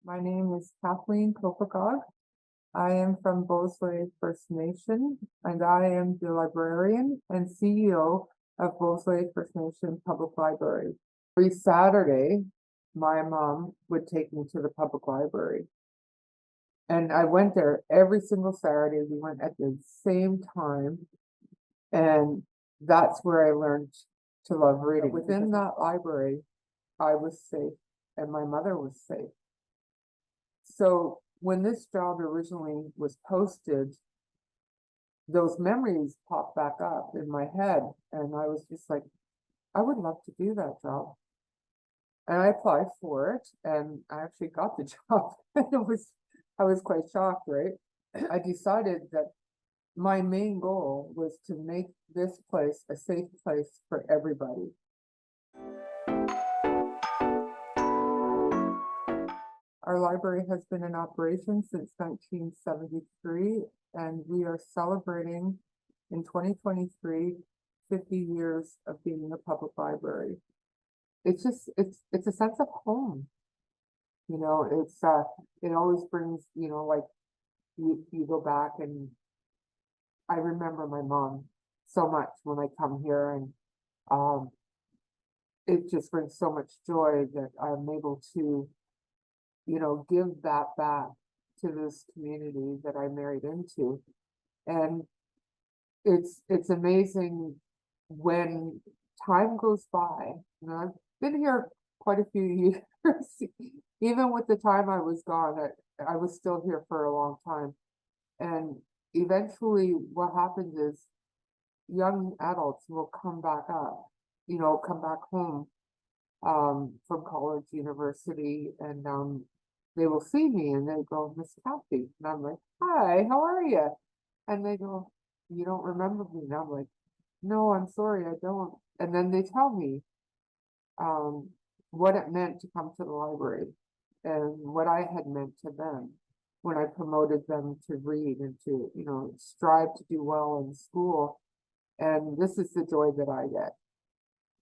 My name is Kathleen Copegog. I am from Beausoleil First Nation, and I am the librarian and CEO of Beausoleil First Nation Public Library. Every Saturday, my mom would take me to the public library. And I went there every single Saturday. We went at the same time. And that's where I learned to love reading. Within that library, I was safe and my mother was safe. So when this job originally was posted, those memories popped back up in my head, and I was just like, I would love to do that job. And I applied for it, and I actually got the job. I was quite shocked, right? I decided that my main goal was to make this place a safe place for everybody. Our library has been in operation since 1973, and we are celebrating in 2023 50 years of being a public library. It's a sense of home. You know, it always brings, like you go back, and I remember my mom so much when I come here, and it just brings so much joy that I'm able to give that back to this community that I married into. And it's amazing when time goes by. I've been here quite a few years. Even with the time I was gone, I was still here for a long time. And eventually what happens is young adults will come back up, come back home from college, university, and they will see me and they go, Miss Kathy. And I'm like, hi, how are you? And they go, you don't remember me? And I'm like, no, I'm sorry, I don't. And then they tell me what it meant to come to the library and what I had meant to them when I promoted them to read and to, strive to do well in school. And this is the joy that I get,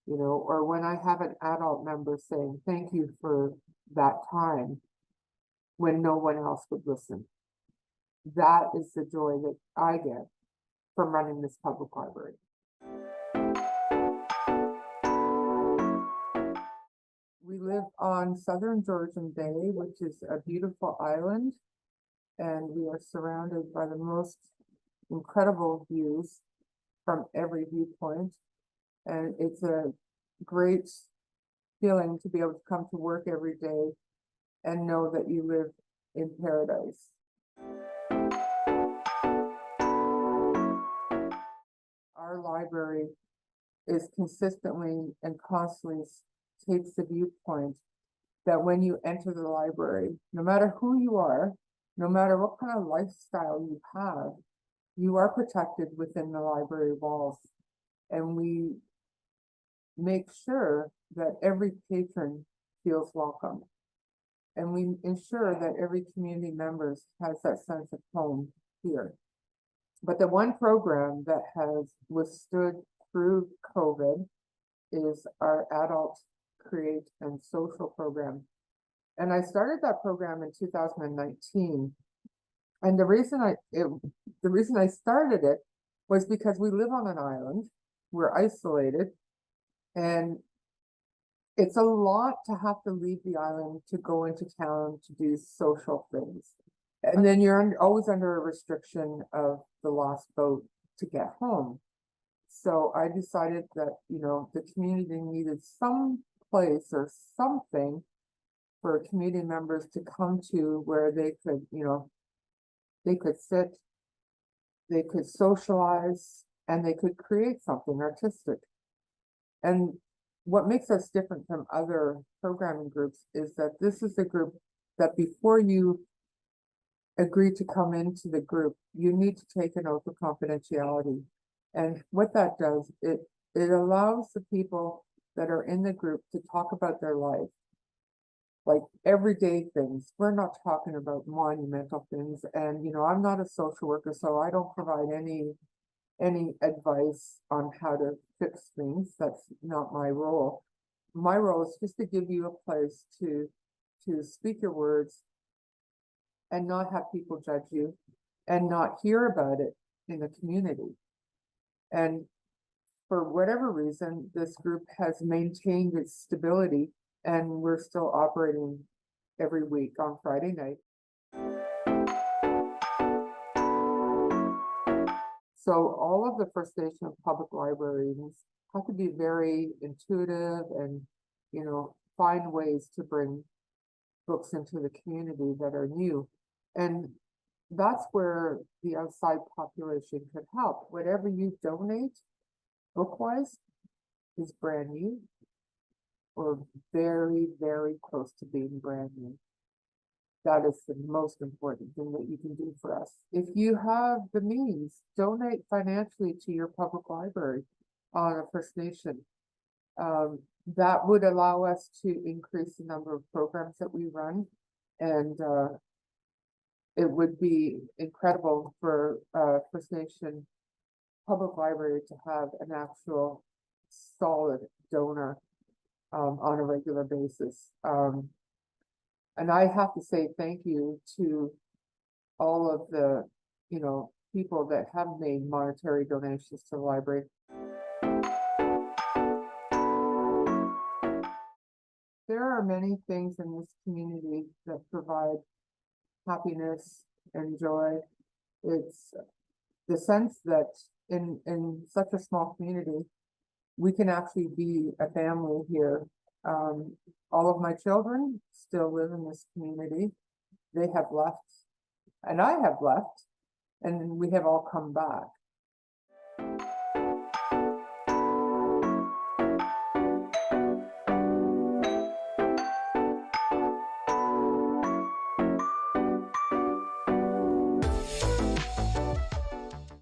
or when I have an adult member saying, thank you for that time when no one else would listen. That is the joy that I get from running this public library. We live on Southern Georgian Bay, which is a beautiful island, and we are surrounded by the most incredible views from every viewpoint. And it's a great feeling to be able to come to work every day and know that you live in paradise. Our library is consistently and constantly takes the viewpoint that when you enter the library, no matter who you are, no matter what kind of lifestyle you are protected within the library walls. And we make sure that every patron feels welcome. And we ensure that every community member has that sense of home here. But the one program that has withstood through COVID is our adult create and social program. And I started that program in 2019. And the reason I started it was because we live on an island, we're isolated, and it's a lot to have to leave the island to go into town to do social things. And then you're always under a restriction of the lost boat to get home. So I decided that, the community needed some place or something for community members to come to where they could, they could sit, they could socialize, and they could create something artistic. And what makes us different from other programming groups is that this is a group that before you agree to come into the group, you need to take an oath of confidentiality. And what that does, it allows the people that are in the group to talk about their life, like everyday things. We're not talking about monumental things. And, I'm not a social worker, so I don't provide any advice on how to fix things. That's not my role. My role is just to give you a place to speak your words and not have people judge you and not hear about it in the community. And for whatever reason, this group has maintained its stability, and we're still operating every week on Friday night. So all of the First Nation public libraries have to be very intuitive and, you know, find ways to bring books into the community that are new. And that's where the outside population could help. Whatever you donate book-wise is brand new or very, very close to being brand new. That is the most important thing that you can do for us. If you have the means, donate financially to your public library on a First Nation. That would allow us to increase the number of programs that we run, and it would be incredible for First Nation public library to have an actual solid donor on a regular basis. And I have to say thank you to all of the, you know, people that have made monetary donations to the library. There are many things in this community that provide happiness and joy. It's the sense that in such a small community, we can actually be a family here. All of my children still live in this community. They have left, and I have left, and we have all come back.